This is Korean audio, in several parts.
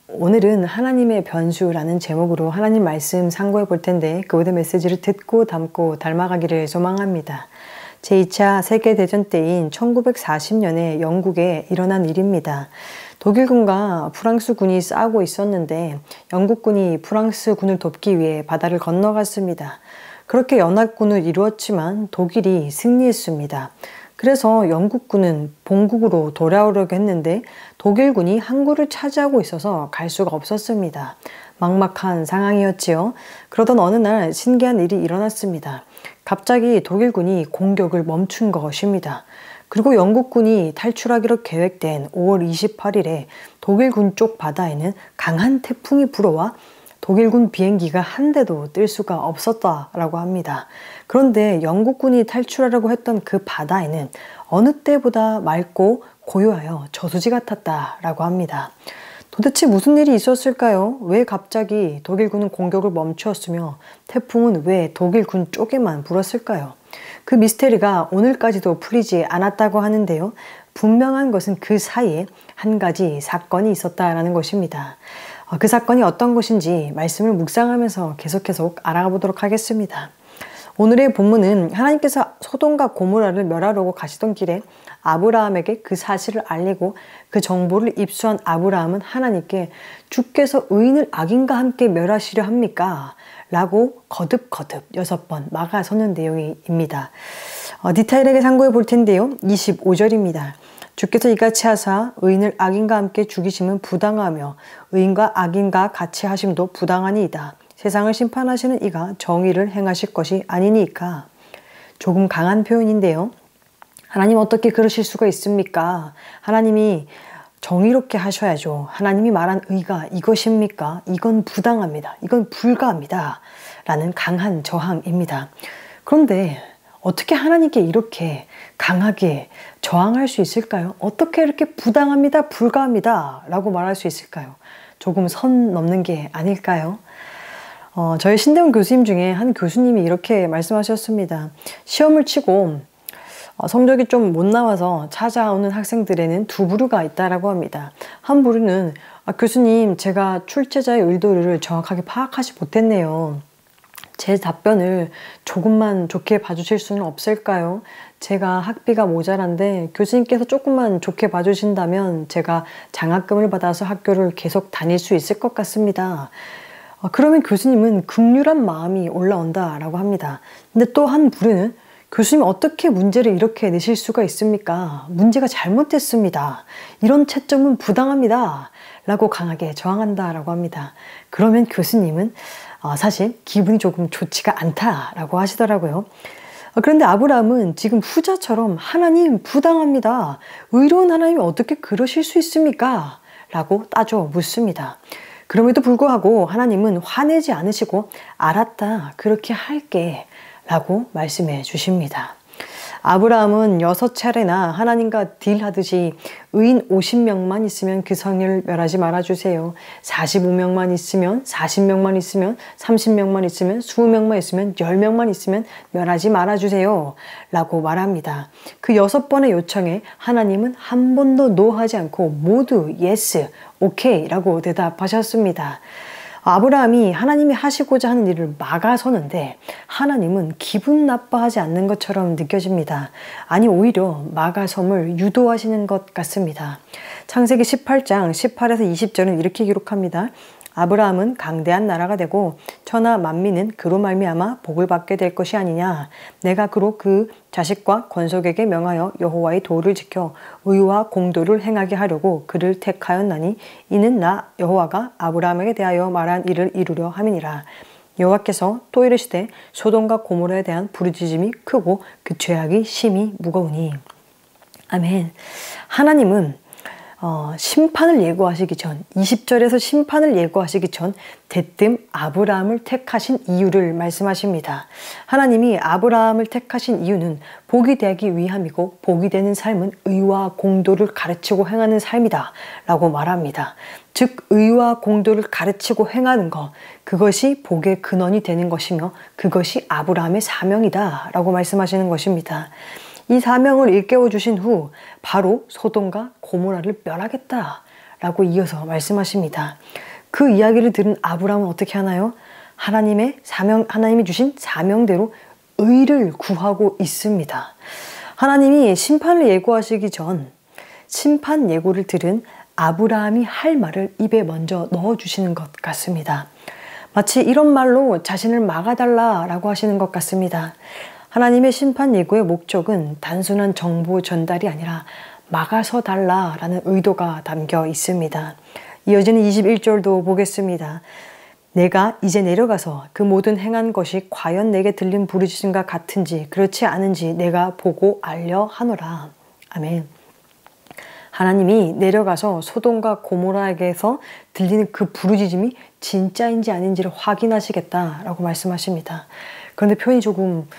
오늘은 하나님의 변수라는 제목으로 하나님 말씀 상고해 볼 텐데 그 모든 메시지를 듣고 담고 닮아가기를 소망합니다. 제2차 세계대전 때인 1940년에 영국에 일어난 일입니다. 독일군과 프랑스군이 싸우고 있었는데 영국군이 프랑스군을 돕기 위해 바다를 건너갔습니다. 그렇게 연합군을 이루었지만 독일이 승리했습니다. 그래서 영국군은 본국으로 돌아오려고 했는데 독일군이 항구를 차지하고 있어서 갈 수가 없었습니다. 막막한 상황이었지요. 그러던 어느 날 신기한 일이 일어났습니다. 갑자기 독일군이 공격을 멈춘 것입니다. 그리고 영국군이 탈출하기로 계획된 5월 28일에 독일군 쪽 바다에는 강한 태풍이 불어와 독일군 비행기가 한 대도 뜰 수가 없었다라고 합니다. 그런데 영국군이 탈출하려고 했던 그 바다에는 어느 때보다 맑고 고요하여 저수지 같았다라고 합니다. 도대체 무슨 일이 있었을까요? 왜 갑자기 독일군은 공격을 멈추었으며 태풍은 왜 독일군 쪽에만 불었을까요? 그 미스테리가 오늘까지도 풀리지 않았다고 하는데요. 분명한 것은 그 사이에 한 가지 사건이 있었다라는 것입니다. 그 사건이 어떤 것인지 말씀을 묵상하면서 계속 알아가 보도록 하겠습니다. 오늘의 본문은 하나님께서 소돔과 고모라를 멸하려고 가시던 길에 아브라함에게 그 사실을 알리고 그 정보를 입수한 아브라함은 하나님께 주께서 의인을 악인과 함께 멸하시려 합니까? 라고 거듭 6번 막아서는 내용입니다. 디테일하게 상고해 볼 텐데요. 25절입니다. 주께서 이같이 하사 의인을 악인과 함께 죽이심은 부당하며 의인과 악인과 같이 하심도 부당하니이다. 세상을 심판하시는 이가 정의를 행하실 것이 아니니까. 조금 강한 표현인데요. 하나님 어떻게 그러실 수가 있습니까? 하나님이 정의롭게 하셔야죠. 하나님이 말한 의가 이것입니까? 이건 부당합니다. 이건 불가합니다. 라는 강한 저항입니다. 그런데 어떻게 하나님께 이렇게 강하게 저항할 수 있을까요? 어떻게 이렇게 부당합니다, 불가합니다 라고 말할 수 있을까요? 조금 선 넘는 게 아닐까요? 저희 신대원 교수님 중에 한 교수님이 이렇게 말씀하셨습니다. 시험을 치고 성적이 좀 못 나와서 찾아오는 학생들에는 두 부류가 있다라고 합니다. 한 부류는 교수님 제가 출제자의 의도를 정확하게 파악하지 못했네요. 제 답변을 조금만 좋게 봐주실 수는 없을까요? 제가 학비가 모자란데 교수님께서 조금만 좋게 봐주신다면 제가 장학금을 받아서 학교를 계속 다닐 수 있을 것 같습니다. 그러면 교수님은 극률한 마음이 올라온다라고 합니다. 근데 또 한 부류는 교수님 어떻게 문제를 이렇게 내실 수가 있습니까? 문제가 잘못됐습니다. 이런 채점은 부당합니다. 라고 강하게 저항한다라고 합니다. 그러면 교수님은 사실 기분이 조금 좋지가 않다라고 하시더라고요. 그런데 아브라함은 지금 후자처럼 하나님 부당합니다. 의로운 하나님이 어떻게 그러실 수 있습니까? 라고 따져 묻습니다. 그럼에도 불구하고 하나님은 화내지 않으시고 알았다 그렇게 할게 라고 말씀해 주십니다. 아브라함은 6차례나 하나님과 딜하듯이 의인 50명만 있으면 그 성을 멸하지 말아주세요. 45명만 있으면 40명만 있으면 30명만 있으면 20명만 있으면 10명만 있으면 멸하지 말아주세요 라고 말합니다. 그 6번의 요청에 하나님은 한 번도 노하지 않고 모두 예스, 오케이 라고 대답하셨습니다. 아브라함이 하나님이 하시고자 하는 일을 막아서는데 하나님은 기분 나빠하지 않는 것처럼 느껴집니다. 아니 오히려 막아섬을 유도하시는 것 같습니다. 창세기 18장 18에서 20절은 이렇게 기록합니다. 아브라함은 강대한 나라가 되고 천하 만민은 그로 말미암아 복을 받게 될 것이 아니냐. 내가 그로 그 자식과 권속에게 명하여 여호와의 도를 지켜 의와 공도를 행하게 하려고 그를 택하였나니 이는 나 여호와가 아브라함에게 대하여 말한 일을 이루려 함이니라. 여호와께서 또 이르시되 소돔과 고모라에 대한 부르짖음이 크고 그 죄악이 심히 무거우니. 아멘. 하나님은 심판을 예고하시기 전 20절에서 심판을 예고하시기 전 대뜸 아브라함을 택하신 이유를 말씀하십니다. 하나님이 아브라함을 택하신 이유는 복이 되기 위함이고 복이 되는 삶은 의와 공도를 가르치고 행하는 삶이다 라고 말합니다. 즉 의와 공도를 가르치고 행하는 것, 그것이 복의 근원이 되는 것이며 그것이 아브라함의 사명이다 라고 말씀하시는 것입니다. 이 사명을 일깨워 주신 후 바로 소돔과 고모라를 멸하겠다 라고 이어서 말씀하십니다. 그 이야기를 들은 아브라함은 어떻게 하나요? 하나님이 주신 사명대로 의를 구하고 있습니다. 하나님이 심판을 예고하시기 전 심판 예고를 들은 아브라함이 할 말을 입에 먼저 넣어주시는 것 같습니다. 마치 이런 말로 자신을 막아달라라고 하시는 것 같습니다. 하나님의 심판 예고의 목적은 단순한 정보 전달이 아니라 막아서 달라라는 의도가 담겨 있습니다. 이어지는 21절도 보겠습니다. 내가 이제 내려가서 그 모든 행한 것이 과연 내게 들린 부르짖음과 같은지 그렇지 않은지 내가 보고 알려 하노라. 아멘. 하나님이 내려가서 소돔과 고모라에게서 들리는 그 부르짖음이 진짜인지 아닌지를 확인하시겠다라고 말씀하십니다. 그런데 표현이 조금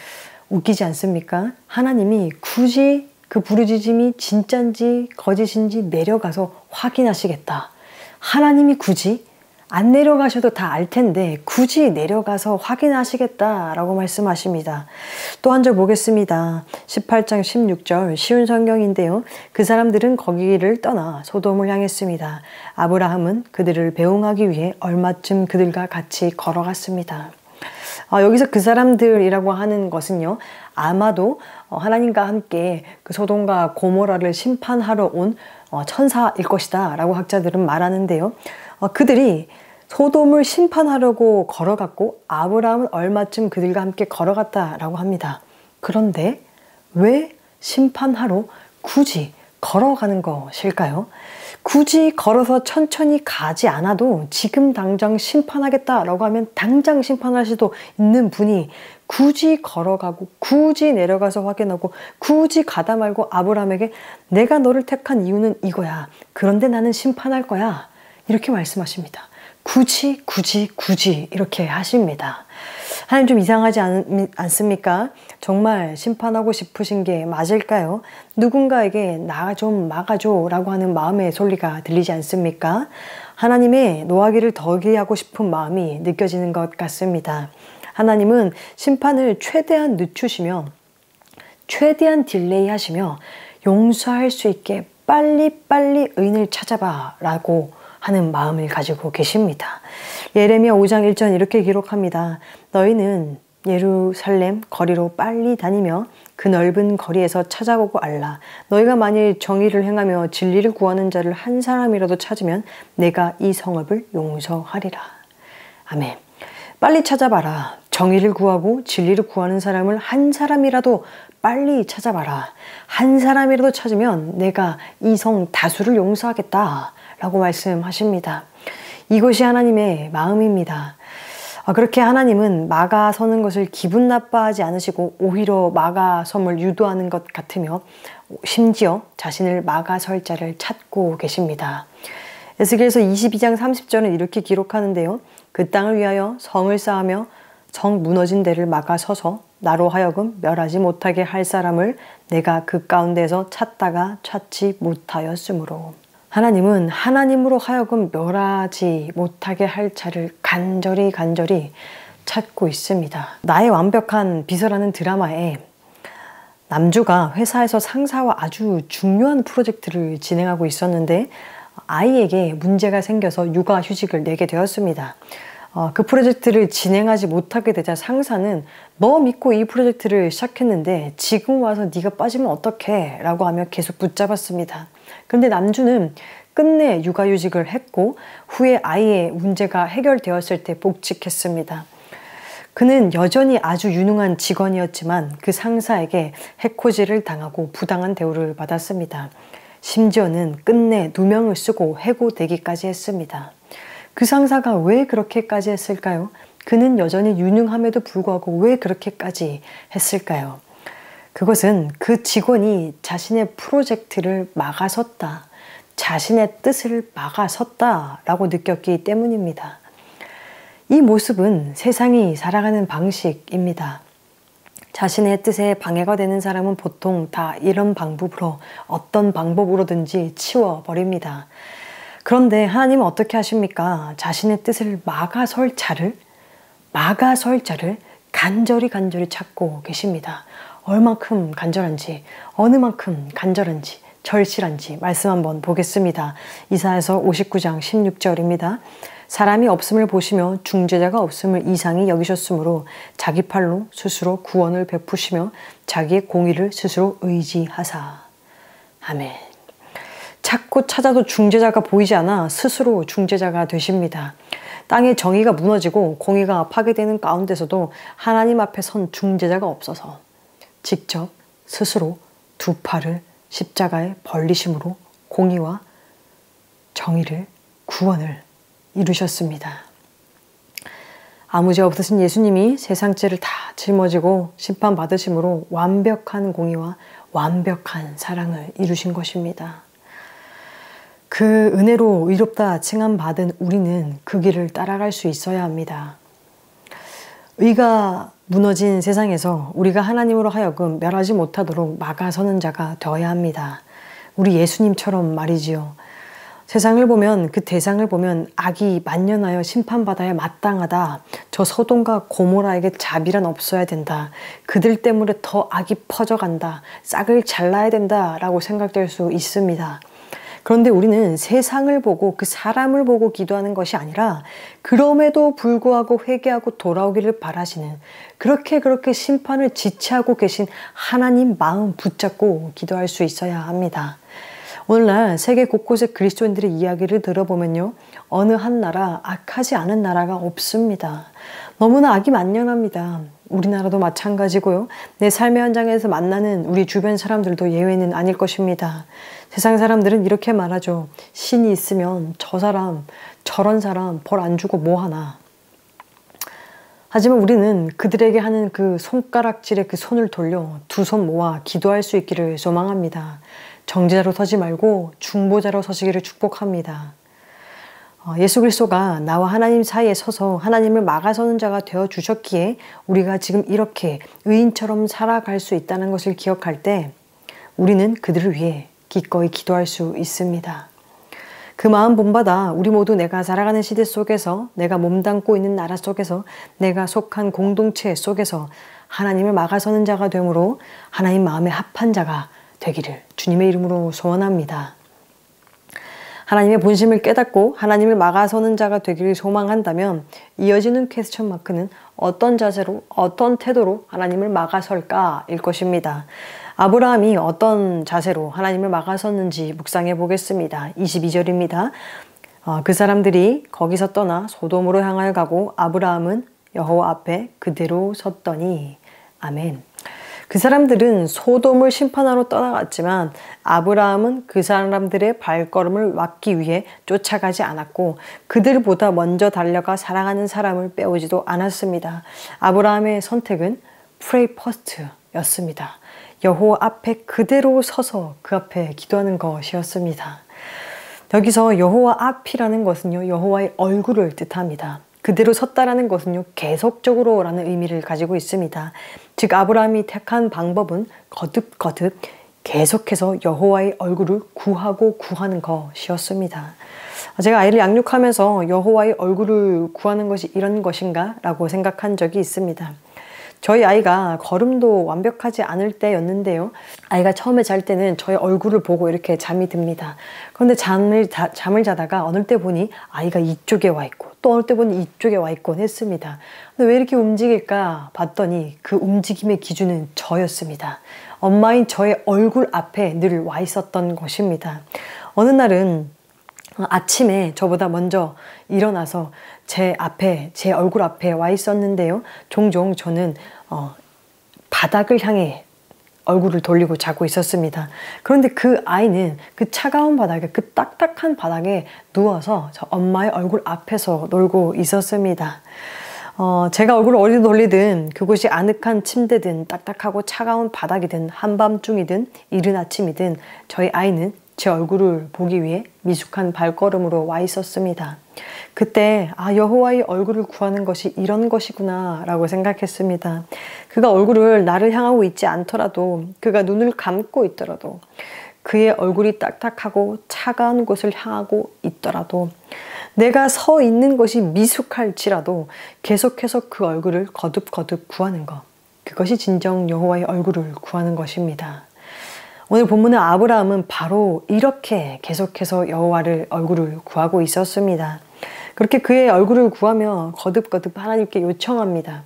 웃기지 않습니까? 하나님이 굳이 그 부르짖음이 진짜인지 거짓인지 내려가서 확인하시겠다. 하나님이 굳이 안 내려가셔도 다 알 텐데 굳이 내려가서 확인하시겠다라고 말씀하십니다. 또 한 절 보겠습니다. 18장 16절 쉬운 성경인데요. 그 사람들은 거기를 떠나 소돔을 향했습니다. 아브라함은 그들을 배웅하기 위해 얼마쯤 그들과 같이 걸어갔습니다. 여기서 그 사람들이라고 하는 것은요. 아마도 하나님과 함께 그 소돔과 고모라를 심판하러 온 천사일 것이다 라고 학자들은 말하는데요. 그들이 소돔을 심판하려고 걸어갔고 아브라함은 얼마쯤 그들과 함께 걸어갔다라고 합니다. 그런데 왜 심판하러 굳이 걸어가는 것일까요? 굳이 걸어서 천천히 가지 않아도 지금 당장 심판하겠다라고 하면 당장 심판할 수도 있는 분이 굳이 걸어가고 굳이 내려가서 확인하고 굳이 가다 말고 아브라함에게 내가 너를 택한 이유는 이거야. 그런데 나는 심판할 거야. 이렇게 말씀하십니다. 굳이 이렇게 하십니다. 하나님 좀 이상하지 않습니까? 정말 심판하고 싶으신 게 맞을까요? 누군가에게 나 좀 막아줘 라고 하는 마음의 소리가 들리지 않습니까? 하나님의 노하기를 더게 하고 싶은 마음이 느껴지는 것 같습니다. 하나님은 심판을 최대한 늦추시며 최대한 딜레이 하시며 용서할 수 있게 빨리빨리 의인을 찾아봐 라고 하는 마음을 가지고 계십니다. 예레미야 5장 1절 이렇게 기록합니다. 너희는 예루살렘 거리로 빨리 다니며 그 넓은 거리에서 찾아보고 알라. 너희가 만일 정의를 행하며 진리를 구하는 자를 한 사람이라도 찾으면 내가 이 성읍을 용서하리라. 아멘. 빨리 찾아봐라. 정의를 구하고 진리를 구하는 사람을 한 사람이라도 빨리 찾아봐라. 한 사람이라도 찾으면 내가 이 성 다수를 용서하겠다 라고 말씀하십니다. 이것이 하나님의 마음입니다. 그렇게 하나님은 막아서는 것을 기분 나빠하지 않으시고 오히려 막아섬을 유도하는 것 같으며 심지어 자신을 막아설 자를 찾고 계십니다. 에스겔서 22장 30절은 이렇게 기록하는데요. 그 땅을 위하여 성을 쌓으며 성 무너진 데를 막아서서 나로 하여금 멸하지 못하게 할 사람을 내가 그 가운데서 찾다가 찾지 못하였으므로. 하나님은 하나님으로 하여금 멸하지 못하게 할 자를 간절히 찾고 있습니다. 나의 완벽한 비서라는 드라마에 남주가 회사에서 상사와 아주 중요한 프로젝트를 진행하고 있었는데 아이에게 문제가 생겨서 육아휴직을 내게 되었습니다. 그 프로젝트를 진행하지 못하게 되자 상사는 너 믿고 이 프로젝트를 시작했는데 지금 와서 네가 빠지면 어떡해? 라고 하며 계속 붙잡았습니다. 그런데 남주는 끝내 육아휴직을 했고 후에 아이의 문제가 해결되었을 때 복직했습니다. 그는 여전히 아주 유능한 직원이었지만 그 상사에게 해코지를 당하고 부당한 대우를 받았습니다. 심지어는 끝내 누명을 쓰고 해고되기까지 했습니다. 그 상사가 왜 그렇게까지 했을까요? 그는 여전히 유능함에도 불구하고 왜 그렇게까지 했을까요? 그것은 그 직원이 자신의 프로젝트를 막아섰다, 자신의 뜻을 막아섰다라고 느꼈기 때문입니다. 이 모습은 세상이 살아가는 방식입니다. 자신의 뜻에 방해가 되는 사람은 보통 다 이런 방법으로 어떤 방법으로든지 치워버립니다. 그런데 하나님은 어떻게 하십니까? 자신의 뜻을 막아설 자를 간절히 찾고 계십니다. 얼만큼 간절한지, 어느 만큼 간절한지 절실한지 말씀 한번 보겠습니다. 이사야서 59장 16절입니다. 사람이 없음을 보시며 중재자가 없음을 이상히 여기셨으므로 자기 팔로 스스로 구원을 베푸시며 자기의 공의를 스스로 의지하사. 아멘. 찾고 찾아도 중재자가 보이지 않아 스스로 중재자가 되십니다. 땅의 정의가 무너지고 공의가 파괴되는 가운데서도 하나님 앞에 선 중재자가 없어서 직접 스스로 두 팔을 십자가에 벌리심으로 공의와 정의를, 구원을 이루셨습니다. 아무 죄 없으신 예수님이 세상 죄를 다 짊어지고 심판받으심으로 완벽한 공의와 완벽한 사랑을 이루신 것입니다. 그 은혜로 의롭다 칭함받은 우리는 그 길을 따라갈 수 있어야 합니다. 의가 무너진 세상에서 우리가 하나님으로 하여금 멸하지 못하도록 막아서는 자가 되어야 합니다. 우리 예수님처럼 말이지요. 세상을 보면, 그 대상을 보면 악이 만연하여 심판받아야 마땅하다. 저 소돔과 고모라에게 자비란 없어야 된다. 그들 때문에 더 악이 퍼져간다. 싹을 잘라야 된다. 라고 생각될 수 있습니다. 그런데 우리는 세상을 보고 그 사람을 보고 기도하는 것이 아니라 그럼에도 불구하고 회개하고 돌아오기를 바라시는, 그렇게 심판을 지체하고 계신 하나님 마음 붙잡고 기도할 수 있어야 합니다. 오늘날 세계 곳곳의 그리스도인들의 이야기를 들어보면요, 어느 한 나라, 악하지 않은 나라가 없습니다. 너무나 악이 만연합니다. 우리나라도 마찬가지고요. 내 삶의 현장에서 만나는 우리 주변 사람들도 예외는 아닐 것입니다. 세상 사람들은 이렇게 말하죠. 신이 있으면 저 사람, 저런 사람 벌 안 주고 뭐 하나. 하지만 우리는 그들에게 하는 그 손가락질에 그 손을 돌려 두 손 모아 기도할 수 있기를 소망합니다. 정죄자로 서지 말고 중보자로 서시기를 축복합니다. 예수 그리스도가 나와 하나님 사이에 서서 하나님을 막아서는 자가 되어 주셨기에 우리가 지금 이렇게 의인처럼 살아갈 수 있다는 것을 기억할 때 우리는 그들을 위해 기꺼이 기도할 수 있습니다. 그 마음 본받아 우리 모두 내가 살아가는 시대 속에서, 내가 몸담고 있는 나라 속에서, 내가 속한 공동체 속에서 하나님을 막아서는 자가 되므로 하나님 마음에 합한 자가 되기를 주님의 이름으로 소원합니다. 하나님의 본심을 깨닫고 하나님을 막아서는 자가 되기를 소망한다면 이어지는 퀘스천 마크는 어떤 자세로, 어떤 태도로 하나님을 막아설까일 것입니다. 아브라함이 어떤 자세로 하나님을 막아섰는지 묵상해 보겠습니다. 22절입니다. 그 사람들이 거기서 떠나 소돔으로 향하여 가고 아브라함은 여호와 앞에 그대로 섰더니. 아멘. 그 사람들은 소돔을 심판하러 떠나갔지만 아브라함은 그 사람들의 발걸음을 막기 위해 쫓아가지 않았고 그들보다 먼저 달려가 사랑하는 사람을 빼오지도 않았습니다. 아브라함의 선택은 Pray first 였습니다. 여호와 앞에 그대로 서서 그 앞에 기도하는 것이었습니다. 여기서 여호와 앞이라는 것은요, 여호와의 얼굴을 뜻합니다. 그대로 섰다라는 것은요, 계속적으로 라는 의미를 가지고 있습니다. 즉 아브라함이 택한 방법은 거듭 계속해서 여호와의 얼굴을 구하고 구하는 것이었습니다. 제가 아이를 양육하면서 여호와의 얼굴을 구하는 것이 이런 것인가 라고 생각한 적이 있습니다. 저희 아이가 걸음도 완벽하지 않을 때였는데요. 아이가 처음에 잘 때는 저의 얼굴을 보고 이렇게 잠이 듭니다. 그런데 잠을 자다가 어느 때 보니 아이가 이쪽에 와 있고 또 어느 때 보니 이쪽에 와 있곤 했습니다. 근데 왜 이렇게 움직일까 봤더니 그 움직임의 기준은 저였습니다. 엄마인 저의 얼굴 앞에 늘 와 있었던 것입니다. 어느 날은 아침에 저보다 먼저 일어나서 제 얼굴 앞에 와 있었는데요. 종종 저는 바닥을 향해 얼굴을 돌리고 자고 있었습니다. 그런데 그 아이는 그 차가운 바닥에, 그 딱딱한 바닥에 누워서 저 엄마의 얼굴 앞에서 놀고 있었습니다. 제가 얼굴을 어디로 돌리든 그곳이 아늑한 침대든 딱딱하고 차가운 바닥이든 한밤중이든 이른 아침이든 저희 아이는 제 얼굴을 보기 위해 미숙한 발걸음으로 와 있었습니다. 그때 여호와의 얼굴을 구하는 것이 이런 것이구나 라고 생각했습니다. 그가 얼굴을 나를 향하고 있지 않더라도, 그가 눈을 감고 있더라도, 그의 얼굴이 딱딱하고 차가운 곳을 향하고 있더라도, 내가 서 있는 것이 미숙할지라도 계속해서 그 얼굴을 거듭 구하는 것, 그것이 진정 여호와의 얼굴을 구하는 것입니다. 오늘 본문의 아브라함은 바로 이렇게 계속해서 여호와를 얼굴을 구하고 있었습니다. 그렇게 그의 얼굴을 구하며 거듭거듭 하나님께 요청합니다.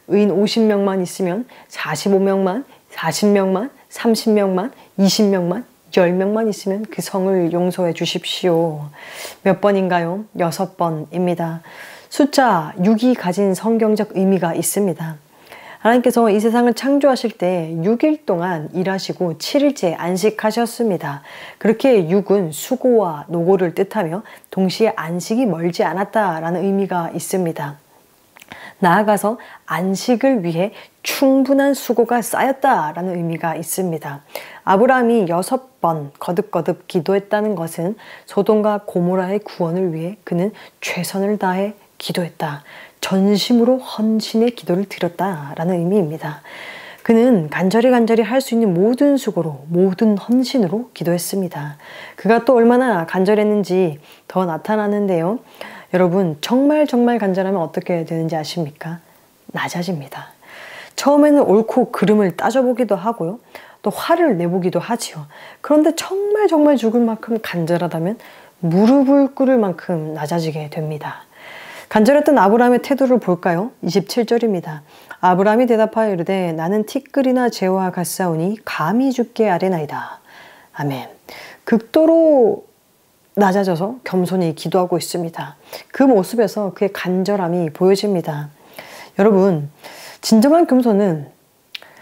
의인 50명만 있으면 45명만, 40명만, 30명만, 20명만, 10명만 있으면 그 성을 용서해 주십시오. 몇 번인가요? 6번입니다. 숫자 6이 가진 성경적 의미가 있습니다. 하나님께서 이 세상을 창조하실 때 6일 동안 일하시고 7일째 안식하셨습니다. 그렇게 6은 수고와 노고를 뜻하며 동시에 안식이 멀지 않았다라는 의미가 있습니다. 나아가서 안식을 위해 충분한 수고가 쌓였다라는 의미가 있습니다. 아브라함이 6번 거듭거듭 기도했다는 것은 소돔과 고모라의 구원을 위해 그는 최선을 다해 기도했다. 전심으로 헌신의 기도를 드렸다라는 의미입니다. 그는 간절히 할 수 있는 모든 수고로 모든 헌신으로 기도했습니다. 그가 또 얼마나 간절했는지 더 나타나는데요. 여러분 정말 간절하면 어떻게 되는지 아십니까? 낮아집니다. 처음에는 옳고 그름을 따져보기도 하고요. 또 화를 내보기도 하지요. 그런데 정말 죽을 만큼 간절하다면 무릎을 꿇을 만큼 낮아지게 됩니다. 간절했던 아브라함의 태도를 볼까요? 27절입니다. 아브라함이 대답하여 이르되 나는 티끌이나 재와 같사오니 감히 주께 아뢰나이다. 아멘. 극도로 낮아져서 겸손히 기도하고 있습니다. 그 모습에서 그의 간절함이 보여집니다. 여러분, 진정한 겸손은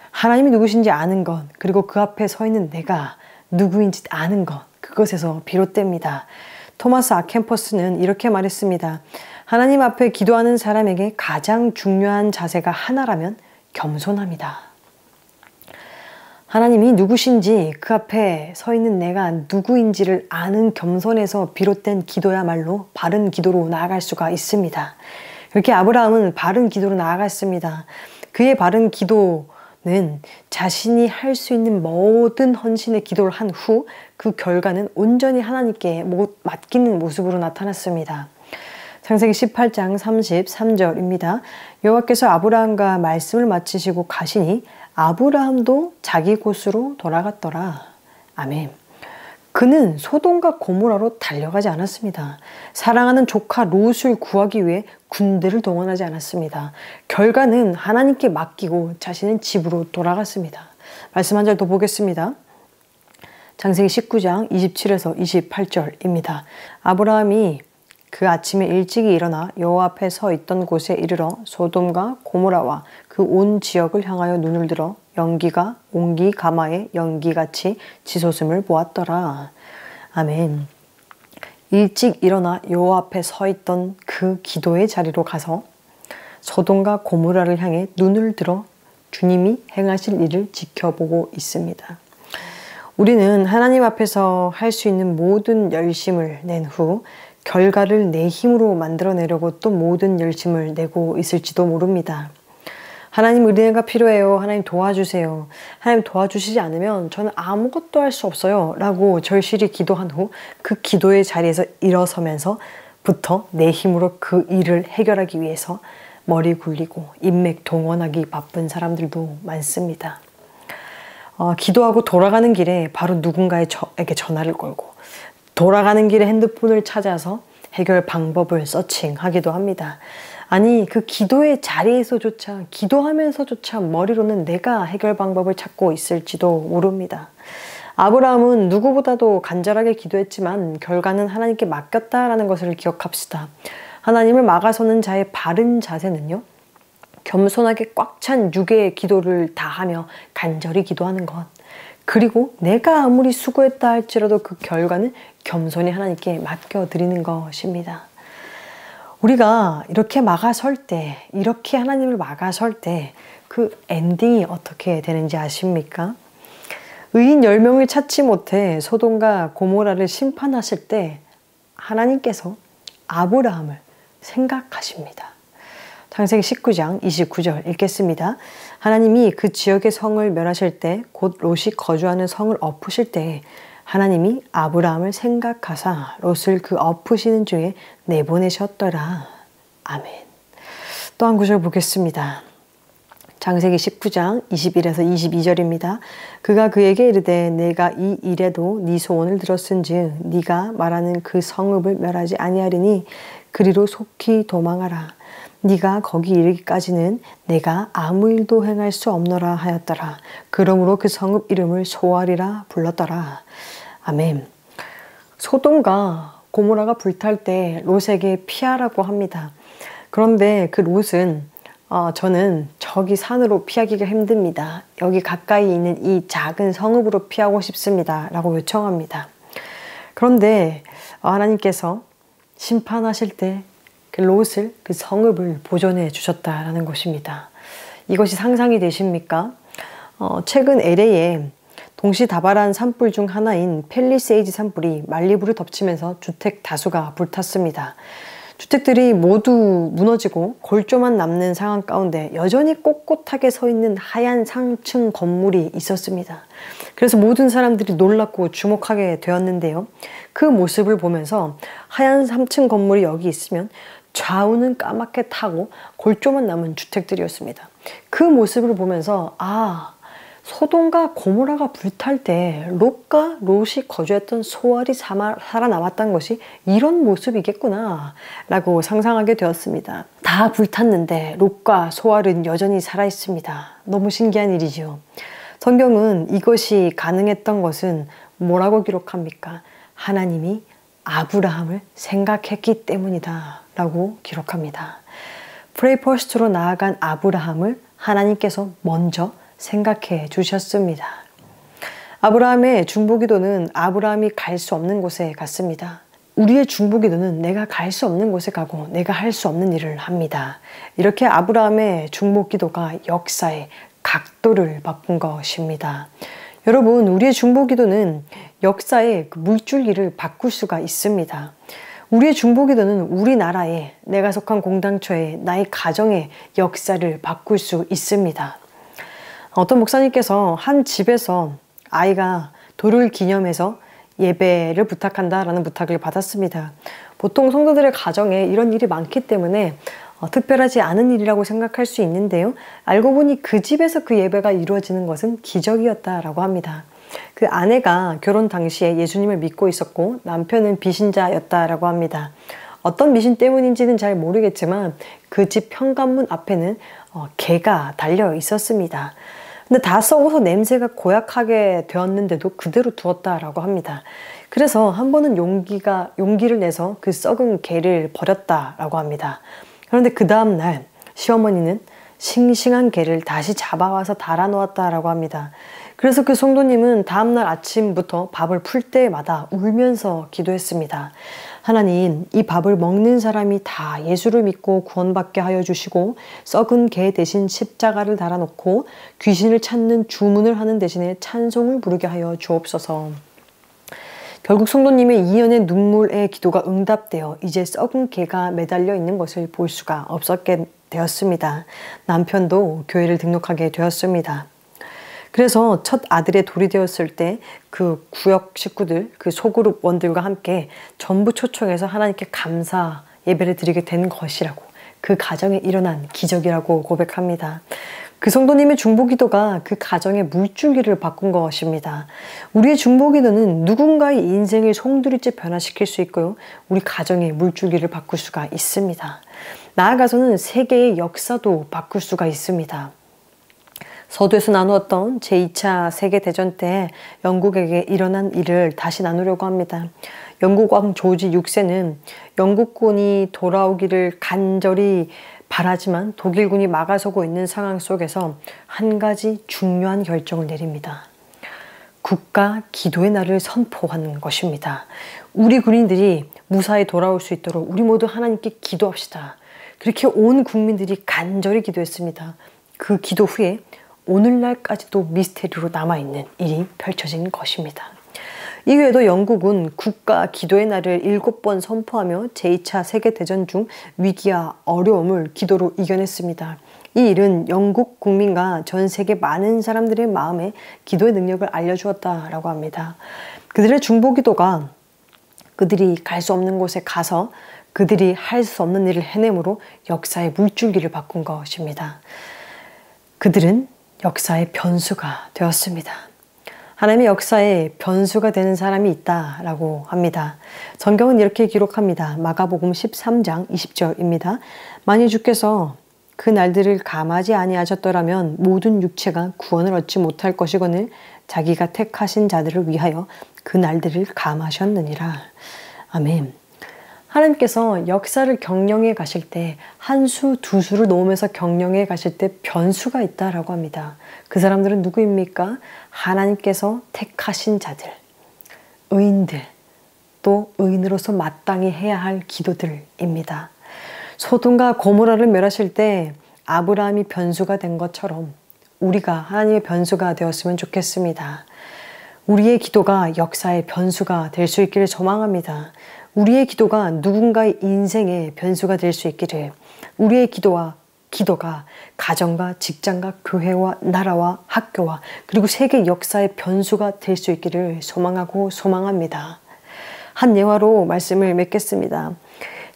하나님이 누구신지 아는 것, 그리고 그 앞에 서 있는 내가 누구인지 아는 것, 그것에서 비롯됩니다. 토마스 아켄퍼스는 이렇게 말했습니다. 하나님 앞에 기도하는 사람에게 가장 중요한 자세가 하나라면 겸손합니다. 하나님이 누구신지 그 앞에 서 있는 내가 누구인지를 아는 겸손에서 비롯된 기도야말로 바른 기도로 나아갈 수가 있습니다. 그렇게 아브라함은 바른 기도로 나아갔습니다. 그의 바른 기도는 자신이 할 수 있는 모든 헌신의 기도를 한 후 그 결과는 온전히 하나님께 맡기는 모습으로 나타났습니다. 창세기 18장 33절입니다. 여호와께서 아브라함과 말씀을 마치시고 가시니 아브라함도 자기 곳으로 돌아갔더라. 아멘. 그는 소돔과 고모라로 달려가지 않았습니다. 사랑하는 조카 롯을 구하기 위해 군대를 동원하지 않았습니다. 결과는 하나님께 맡기고 자신은 집으로 돌아갔습니다. 말씀 한 절 더 보겠습니다. 창세기 19장 27에서 28절입니다. 아브라함이 그 아침에 일찍이 일어나 여호와 앞에 서 있던 곳에 이르러 소돔과 고모라와 그 온 지역을 향하여 눈을 들어 연기가 옹기 가마의 연기같이 치솟음을 보았더라. 아멘. 일찍 일어나 여호와 앞에 서 있던 그 기도의 자리로 가서 소돔과 고모라를 향해 눈을 들어 주님이 행하실 일을 지켜보고 있습니다. 우리는 하나님 앞에서 할 수 있는 모든 열심을 낸 후 결과를 내 힘으로 만들어내려고 또 모든 열심을 내고 있을지도 모릅니다. 하나님 은혜가 필요해요. 하나님 도와주세요. 하나님 도와주시지 않으면 저는 아무것도 할 수 없어요. 라고 절실히 기도한 후 그 기도의 자리에서 일어서면서부터 내 힘으로 그 일을 해결하기 위해서 머리 굴리고 인맥 동원하기 바쁜 사람들도 많습니다. 기도하고 돌아가는 길에 바로 누군가에게 전화를 걸고 돌아가는 길에 핸드폰을 찾아서 해결 방법을 서칭하기도 합니다. 아니 그 기도의 자리에서조차 기도하면서조차 머리로는 내가 해결 방법을 찾고 있을지도 모릅니다. 아브라함은 누구보다도 간절하게 기도했지만 결과는 하나님께 맡겼다라는 것을 기억합시다. 하나님을 막아서는 자의 바른 자세는요. 겸손하게 꽉 찬 육의 기도를 다하며 간절히 기도하는 것. 그리고 내가 아무리 수고했다 할지라도 그 결과는 겸손히 하나님께 맡겨드리는 것입니다. 우리가 이렇게 막아설 때, 이렇게 하나님을 막아설 때 그 엔딩이 어떻게 되는지 아십니까? 의인 10명을 찾지 못해 소돔과 고모라를 심판하실 때 하나님께서 아브라함을 생각하십니다. 창세기 19장 29절 읽겠습니다. 하나님이 그 지역의 성을 멸하실 때 곧 롯이 거주하는 성을 엎으실 때 하나님이 아브라함을 생각하사 롯을 그 엎으시는 중에 내보내셨더라. 아멘. 또 한 구절 보겠습니다. 창세기 19장 21에서 22절입니다. 그가 그에게 이르되 내가 이 일에도 네 소원을 들었은즉 네가 말하는 그 성읍을 멸하지 아니하리니 그리로 속히 도망하라. 네가 거기 이르기까지는 내가 아무 일도 행할 수 없노라 하였더라. 그러므로 그 성읍 이름을 소알이라 불렀더라. 아멘. 소돔과 고모라가 불탈 때 롯에게 피하라고 합니다. 그런데 그 롯은 저는 저기 산으로 피하기가 힘듭니다. 여기 가까이 있는 이 작은 성읍으로 피하고 싶습니다. 라고 요청합니다. 그런데 하나님께서 심판하실 때 그 롯을, 그 성읍을 보존해 주셨다라는 것입니다. 이것이 상상이 되십니까? 최근 LA에 동시다발한 산불 중 하나인 팰리세이드 산불이 말리부를 덮치면서 주택 다수가 불탔습니다. 주택들이 모두 무너지고 골조만 남는 상황 가운데 여전히 꼿꼿하게 서 있는 하얀 상층 건물이 있었습니다. 그래서 모든 사람들이 놀랍고 주목하게 되었는데요. 그 모습을 보면서 하얀 3층 건물이 여기 있으면 좌우는 까맣게 타고 골조만 남은 주택들이었습니다. 그 모습을 보면서 소돔과 고모라가 불탈 때 롯과 롯이 거주했던 소알이 살아남았던 것이 이런 모습이겠구나 라고 상상하게 되었습니다. 다 불탔는데 롯과 소알은 여전히 살아있습니다. 너무 신기한 일이죠. 성경은 이것이 가능했던 것은 뭐라고 기록합니까? 하나님이 아브라함을 생각했기 때문이다 라고 기록합니다. 프레이 퍼스트로 나아간 아브라함을 하나님께서 먼저 생각해 주셨습니다. 아브라함의 중보기도는 아브라함이 갈 수 없는 곳에 갔습니다. 우리의 중보기도는 내가 갈 수 없는 곳에 가고 내가 할 수 없는 일을 합니다. 이렇게 아브라함의 중보기도가 역사의 각도를 바꾼 것입니다. 여러분, 우리의 중보기도는 역사의 물줄기를 바꿀 수가 있습니다. 우리의 중보기도는 우리나라에, 내가 속한 공동체에, 나의 가정의 역사를 바꿀 수 있습니다. 어떤 목사님께서 한 집에서 아이가 돌을 기념해서 예배를 부탁한다라는 부탁을 받았습니다. 보통 성도들의 가정에 이런 일이 많기 때문에 특별하지 않은 일이라고 생각할 수 있는데요. 알고 보니 그 집에서 그 예배가 이루어지는 것은 기적이었다라고 합니다. 그 아내가 결혼 당시에 예수님을 믿고 있었고 남편은 비신자였다라고 합니다. 어떤 미신 때문인지는 잘 모르겠지만 그 집 현관문 앞에는 개가 달려 있었습니다. 근데 다 썩어서 냄새가 고약하게 되었는데도 그대로 두었다라고 합니다. 그래서 한 번은 용기를 내서 그 썩은 개를 버렸다라고 합니다. 그런데 그 다음날 시어머니는 싱싱한 개를 다시 잡아와서 달아놓았다라고 합니다. 그래서 그 성도님은 다음날 아침부터 밥을 풀 때마다 울면서 기도했습니다. 하나님, 이 밥을 먹는 사람이 다 예수를 믿고 구원받게 하여 주시고 썩은 개 대신 십자가를 달아놓고 귀신을 찾는 주문을 하는 대신에 찬송을 부르게 하여 주옵소서. 결국 성도님의 2년의 눈물의 기도가 응답되어 이제 썩은 개가 매달려 있는 것을 볼 수가 없었게 되었습니다. 남편도 교회를 등록하게 되었습니다. 그래서 첫 아들의 돌이 되었을 때 그 구역 식구들, 그 소그룹원들과 함께 전부 초청해서 하나님께 감사 예배를 드리게 된 것이라고, 그 가정에 일어난 기적이라고 고백합니다. 그 성도님의 중보기도가 그 가정의 물줄기를 바꾼 것입니다. 우리의 중보기도는 누군가의 인생을 송두리째 변화시킬 수 있고요. 우리 가정의 물줄기를 바꿀 수가 있습니다. 나아가서는 세계의 역사도 바꿀 수가 있습니다. 서두에서 나누었던 제2차 세계대전 때 영국에게 일어난 일을 다시 나누려고 합니다. 영국 왕 조지 6세는 영국군이 돌아오기를 간절히 바라지만 독일군이 막아서고 있는 상황 속에서 한 가지 중요한 결정을 내립니다. 국가 기도의 날을 선포하는 것입니다. 우리 군인들이 무사히 돌아올 수 있도록 우리 모두 하나님께 기도합시다. 그렇게 온 국민들이 간절히 기도했습니다. 그 기도 후에 오늘날까지도 미스테리로 남아있는 일이 펼쳐진 것입니다. 이외에도 영국은 국가 기도의 날을 7번 선포하며 제2차 세계대전 중 위기와 어려움을 기도로 이겨냈습니다. 이 일은 영국 국민과 전 세계 많은 사람들의 마음에 기도의 능력을 알려주었다라고 합니다. 그들의 중보기도가 그들이 갈 수 없는 곳에 가서 그들이 할 수 없는 일을 해내므로 역사의 물줄기를 바꾼 것입니다. 그들은 역사의 변수가 되었습니다. 하나님의 역사에 변수가 되는 사람이 있다라고 합니다. 성경은 이렇게 기록합니다. 마가복음 13장 20절입니다. 만일 주께서 그 날들을 감하지 아니하셨더라면 모든 육체가 구원을 얻지 못할 것이거늘 자기가 택하신 자들을 위하여 그 날들을 감하셨느니라. 아멘. 하나님께서 역사를 경영해 가실 때 한 수, 두 수를 놓으면서 경영해 가실 때 변수가 있다라고 합니다. 그 사람들은 누구입니까? 하나님께서 택하신 자들, 의인들, 또 의인으로서 마땅히 해야 할 기도들입니다. 소돔과 고모라를 멸하실 때 아브라함이 변수가 된 것처럼 우리가 하나님의 변수가 되었으면 좋겠습니다. 우리의 기도가 역사의 변수가 될 수 있기를 소망합니다. 우리의 기도가 누군가의 인생의 변수가 될 수 있기를, 우리의 기도가 가정과 직장과 교회와 나라와 학교와 그리고 세계 역사의 변수가 될 수 있기를 소망하고 소망합니다. 한 예화로 말씀을 맺겠습니다.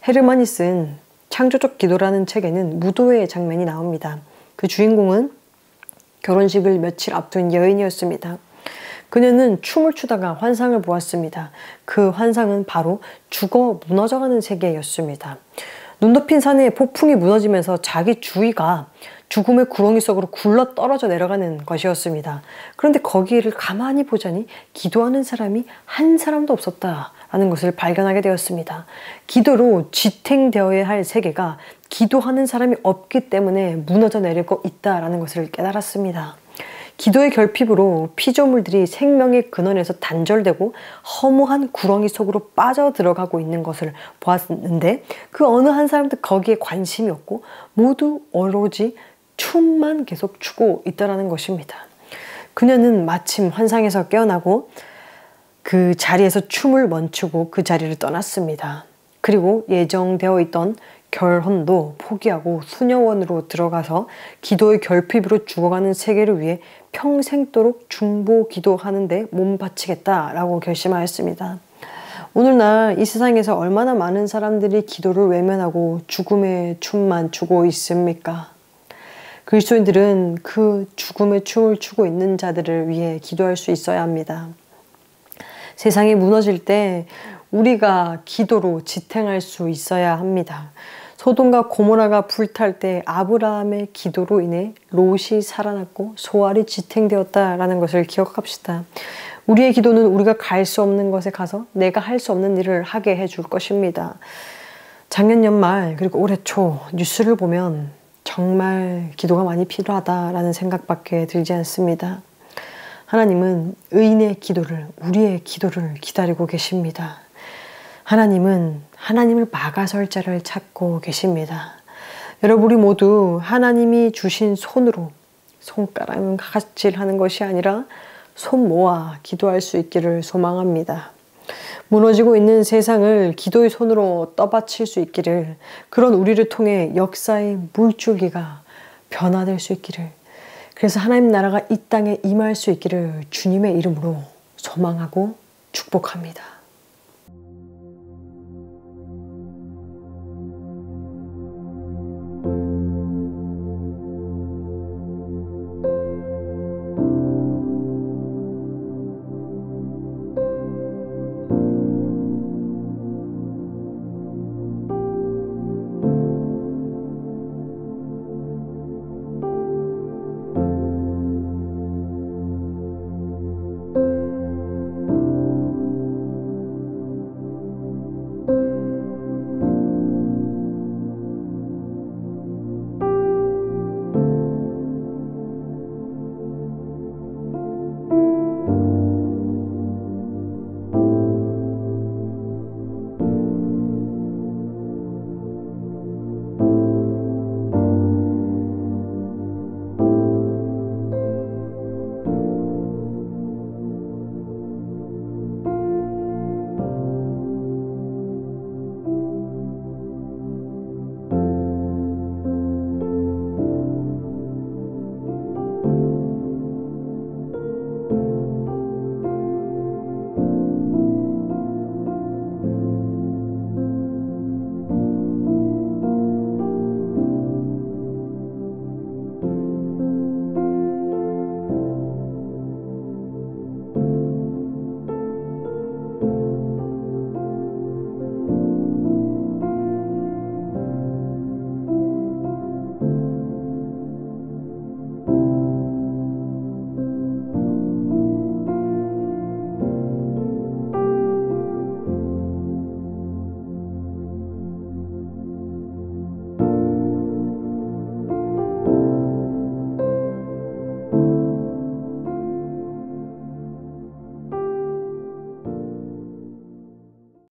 헤르만이 쓴 창조적 기도라는 책에는 무도회의 장면이 나옵니다. 그 주인공은 결혼식을 며칠 앞둔 여인이었습니다. 그녀는 춤을 추다가 환상을 보았습니다. 그 환상은 바로 죽어 무너져가는 세계였습니다. 눈 덮인 산에 폭풍이 무너지면서 자기 주위가 죽음의 구렁이 속으로 굴러 떨어져 내려가는 것이었습니다. 그런데 거기를 가만히 보자니 기도하는 사람이 한 사람도 없었다라는 것을 발견하게 되었습니다. 기도로 지탱되어야 할 세계가 기도하는 사람이 없기 때문에 무너져 내리고 있다라는 것을 깨달았습니다. 기도의 결핍으로 피조물들이 생명의 근원에서 단절되고 허무한 구렁이 속으로 빠져들어가고 있는 것을 보았는데 그 어느 한 사람도 거기에 관심이 없고 모두 오로지 춤만 계속 추고 있다는 것입니다. 그녀는 마침 환상에서 깨어나고 그 자리에서 춤을 멈추고 그 자리를 떠났습니다. 그리고 예정되어 있던 결혼도 포기하고 수녀원으로 들어가서 기도의 결핍으로 죽어가는 세계를 위해 평생도록 중보 기도하는데 몸 바치겠다라고 결심하였습니다. 오늘날 이 세상에서 얼마나 많은 사람들이 기도를 외면하고 죽음의 춤만 추고 있습니까? 그리스도인들은 그 죽음의 춤을 추고 있는 자들을 위해 기도할 수 있어야 합니다. 세상이 무너질 때 우리가 기도로 지탱할 수 있어야 합니다. 소돔과 고모라가 불탈 때 아브라함의 기도로 인해 롯이 살아났고 소알이 지탱되었다라는 것을 기억합시다. 우리의 기도는 우리가 갈 수 없는 곳에 가서 내가 할 수 없는 일을 하게 해줄 것입니다. 작년 연말 그리고 올해 초 뉴스를 보면 정말 기도가 많이 필요하다라는 생각밖에 들지 않습니다. 하나님은 의인의 기도를, 우리의 기도를 기다리고 계십니다. 하나님은 하나님을 막아설 자를 찾고 계십니다. 여러분, 우리 모두 하나님이 주신 손으로 손가락은 가지런하는 것이 아니라 손 모아 기도할 수 있기를 소망합니다. 무너지고 있는 세상을 기도의 손으로 떠받칠 수 있기를, 그런 우리를 통해 역사의 물줄기가 변화될 수 있기를, 그래서 하나님 나라가 이 땅에 임할 수 있기를 주님의 이름으로 소망하고 축복합니다.